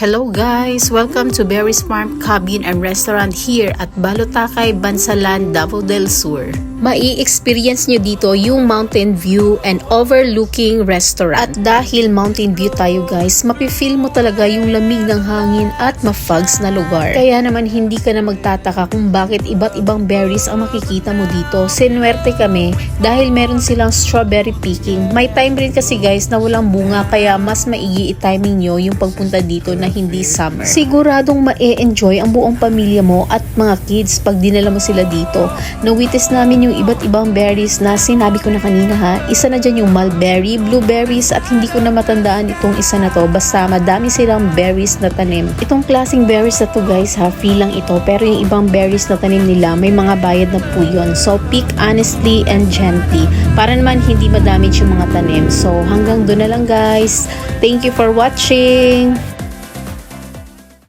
Hello guys! Welcome to Berry's Farm Cabin and Restaurant here at Balotakay, Bansalan, Davao del Sur. Mai-experience nyo dito yung mountain view and overlooking restaurant. At dahil mountain view tayo guys, mapifeel mo talaga yung lamig ng hangin at ma-fogs na lugar. Kaya naman hindi ka na magtataka kung bakit iba't ibang berries ang makikita mo dito. Sinuwerte kami dahil meron silang strawberry picking. May time rin kasi guys na walang bunga kaya mas maigi i-timing nyo yung pagpunta dito na hindi summer. Siguradong ma-e-enjoy ang buong pamilya mo at mga kids pag dinala mo sila dito. Nawitis namin yung iba't ibang berries na sinabi ko na kanina ha. Isa na dyan yung mulberry, blueberries at hindi ko na matandaan itong isa na to. Basta madami silang berries na tanim. Itong klaseng berries na to guys ha, free lang ito. Pero yung ibang berries na tanim nila may mga bayad na po yun. So pick honestly and gently para naman hindi madamage yung mga tanim. So hanggang doon na lang guys. Thank you for watching.